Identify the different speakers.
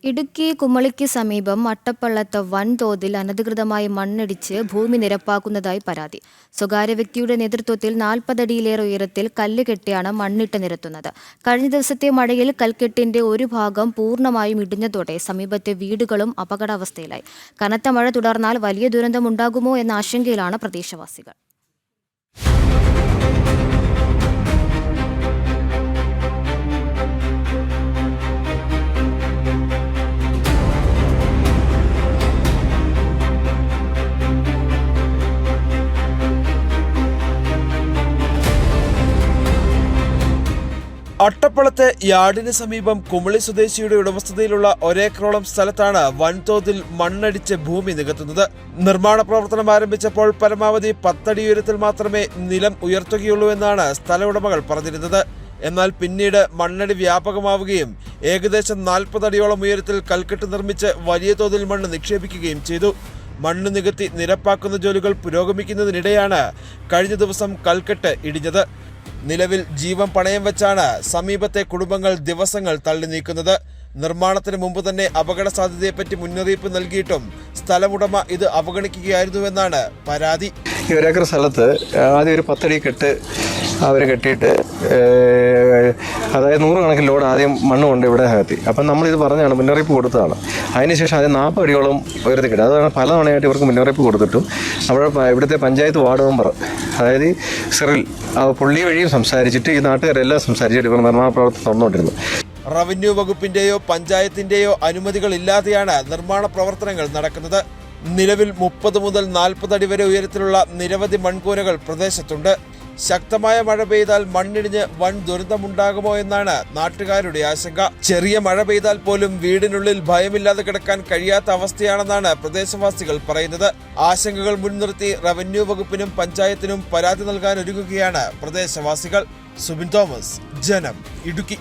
Speaker 1: ഇടുക്കി കുമളിക്ക് സമീപം അട്ടപ്പള്ളത്ത് വൻതോതിൽ അനധികൃതമായി മണ്ണിടിച്ച് ഭൂമി നിരപ്പാക്കുന്നതായി പരാതി. സ്വകാര്യ വ്യക്തിയുടെ നേതൃത്വത്തിൽ 40 അടിയിലേറെ ഉയരത്തിൽ കല്ല് കെട്ടിയാണ് മണ്ണിട്ട് നിരത്തുന്നത്. കഴിഞ്ഞ ദിവസത്തെ മഴയിൽ കൽക്കെട്ടിന്റെ ഒരു ഭാഗം പൂർണ്ണമായും ഇടിഞ്ഞതോടെ സമീപത്തെ വീടുകളും അപകടാവസ്ഥയിലായി. കനത്ത മഴ തുടർന്നാൽ വലിയ ദുരന്തമുണ്ടാകുമോ എന്ന ആശങ്കയിലാണ് പ്രദേശവാസികൾ.
Speaker 2: അട്ടപ്പളത്തെ യാർഡിന് സമീപം കുമളി സ്വദേശിയുടെ ഉടമസ്ഥതയിലുള്ള ഒരേക്കറോളം സ്ഥലത്താണ് വൻതോതിൽ മണ്ണടിച്ച് ഭൂമി നികത്തുന്നത്. നിർമ്മാണ പ്രവർത്തനം ആരംഭിച്ചപ്പോൾ പരമാവധി 10 അടി ഉയരത്തിൽ മാത്രമേ നിലം ഉയർത്തുകയുള്ളൂ എന്നാണ് സ്ഥല ഉടമകൾ പറഞ്ഞിരുന്നത്. എന്നാൽ പിന്നീട് മണ്ണടി വ്യാപകമാവുകയും ഏകദേശം 40 അടിയോളം ഉയരത്തിൽ കൽക്കെട്ട് നിർമ്മിച്ച് വലിയ തോതിൽ മണ്ണ് നിക്ഷേപിക്കുകയും ചെയ്തു. മണ്ണ് നികത്തി നിരപ്പാക്കുന്ന ജോലികൾ പുരോഗമിക്കുന്നതിനിടെയാണ് കഴിഞ്ഞ ദിവസം കൽക്കെട്ട് ഇടിഞ്ഞത്. നിലവിൽ ജീവൻ പണയം വെച്ചാണ് സമീപത്തെ കുടുംബങ്ങൾ ദിവസങ്ങൾ തള്ളി നീക്കുന്നത്. നിർമ്മാണത്തിന് മുമ്പ് തന്നെ അപകട സാധ്യതയെപ്പറ്റി മുന്നറിയിപ്പ് നൽകിയിട്ടും സ്ഥലമുടമ ഇത് അവഗണിക്കുകയായിരുന്നുവെന്നാണ് പരാതി.
Speaker 3: ഈ ഒരേക്കർ സ്ഥലത്ത് ആദ്യം ഒരു 10 അടി കെട്ട് അവർ കെട്ടിയിട്ട്, അതായത് 100 കണക്കിന് ലോഡ് ആദ്യം മണ്ണ് കൊണ്ട് ഇവിടെ എത്തി. അപ്പം നമ്മളിത് പറഞ്ഞാണ്, മുന്നറിയിപ്പ് കൊടുത്തതാണ്. അതിനുശേഷം ആദ്യം 40 അടിയോളം ഉയർത്തി കിട്ടും. അതാണ് പല തവണയായിട്ട് ഇവർക്ക് മുന്നറിയിപ്പ് കൊടുത്തിട്ടും നമ്മുടെ ഇവിടുത്തെ പഞ്ചായത്ത് വാർഡ് മെമ്പർ, അതായത് സിറിൽ, പുള്ളി വഴിയും സംസാരിച്ചിട്ട് ഈ നാട്ടുകാരെല്ലാം സംസാരിച്ചിട്ട് ഇവർ നിർമ്മാണ പ്രവർത്തനം തുറന്നുകൊണ്ടിരുന്നു.
Speaker 2: റവന്യൂ വകുപ്പിന്റെയോ പഞ്ചായത്തിന്റെയോ അനുമതികൾ ഇല്ലാതെയാണ് നിർമ്മാണ പ്രവർത്തനങ്ങൾ നടക്കുന്നത്. നിലവിൽ 30 മുതൽ 40 അടി വരെ ഉയരത്തിലുള്ള നിരവധി മൺകൂനകൾ പ്രദേശത്തുണ്ട്. ശക്തമായ മഴ പെയ്താൽ മണ്ണിടിഞ്ഞ് വൻ ദുരന്തമുണ്ടാകുമോ എന്നാണ് നാട്ടുകാരുടെ ആശങ്ക. ചെറിയ മഴ പെയ്താൽ പോലും വീടിനുള്ളിൽ ഭയമില്ലാതെ കിടക്കാൻ കഴിയാത്ത അവസ്ഥയാണെന്നാണ് പ്രദേശവാസികൾ പറയുന്നത്. ആശങ്കകൾ മുൻനിർത്തി റവന്യൂ വകുപ്പിനും പഞ്ചായത്തിനും പരാതി നൽകാൻ ഒരുങ്ങുകയാണ് പ്രദേശവാസികൾ. സുബിൻ തോമസ്, ജനം, ഇടുക്കി.